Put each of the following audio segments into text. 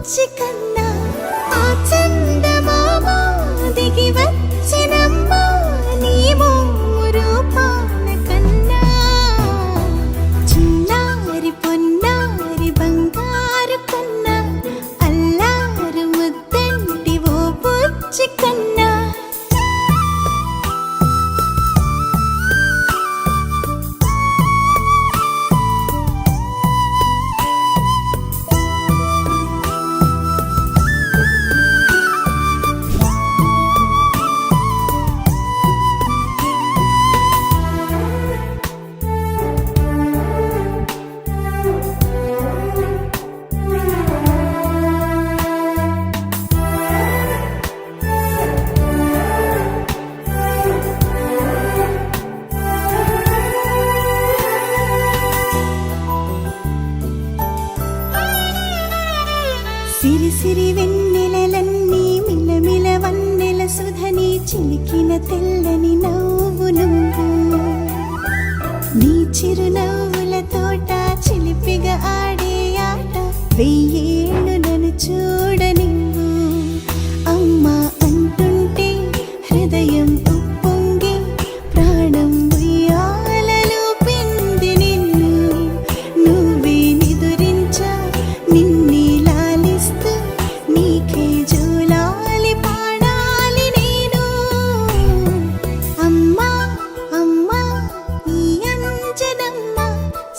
బుచ్చి కన్నా ఆ చందమామ దిగి వచ్చినమ్మ నీ రూపాల కన్నా చిన్నారి పొన్నారి బంగారు కన్నా అల్లారు ముద్దంటి ఓ బుచ్చి కన్నా సిరి సిరి వెన్నెలలన్నీ మిలమిల వన్నెల సుధని చిలికిన తెల్లని నవ్వు నువ్వు నీ చిరునవ్వుల తోట చిలిపిగా ఆడే ఆట వెయ్యేళ్ళు నన్ను చూడనివ్వు అమ్మా అంటుంటే హృదయం ఉప్పొంగి ప్రాణం ఉయ్యాలలో పిండి నిన్ను నువ్వే నిదురించా నిన్నే నీకే జూలాలి పాడాలి నేను అమ్మా అమ్మా ఈ అంజనమ్మ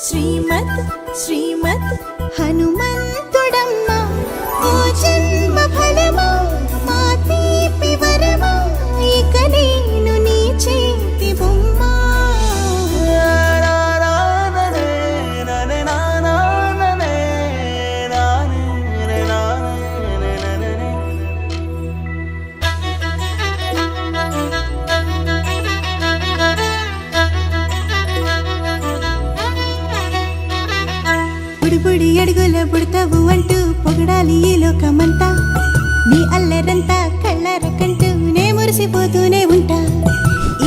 శ్రీమద్ శ్రీమద్ హనుమంతుడమ్మ ఓ జన్మ ఫలమా మా తీపి వరమా ఇక నేను నీ చేతి బొమ్మ బుడిబుడి అడుగుల బుడతావు అంటూ పొగడాలి ఈ లోకమంతా నీ అల్లరంతా కళ్ళారకంటూ నే మురిసిపోతూనే ఉంటా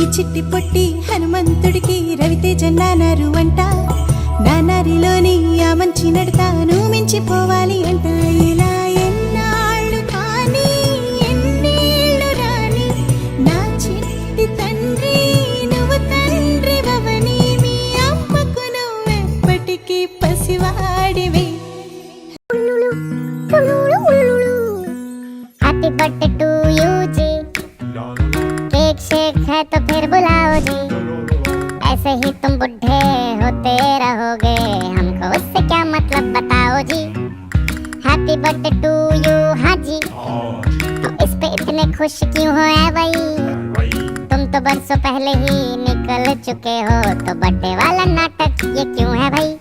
ఈ చిట్టి పొట్టి హనుమంతుడికి రవితేజ నానారు అంట నానారిలోని ఆ మంచి నడతాను మించిపోవాలి అంట ఇలా ఎన్నాళ్ళు కానీ ఎన్నేళ్ళు రాని నా చిట్టి తండ్రి నువ్వు తండ్రి భవని మీ అమ్మకు నువ్వెప్పటికీ పసివాడివి हैप्पी बर्थडे टू यू जी केक शेक है तो फिर बुलाओ जी ऐसे ही तुम बुढ़े होते रहोगे हमको उससे क्या मतलब बताओ जी हैप्पी बर्थडे टू यू हाँ जी तो इस पे इतने खुश क्यों हो ऐ भाई तुम तो बरसों पहले ही निकल चुके हो तो बर्थडे वाला नाटक ये क्यों है भाई।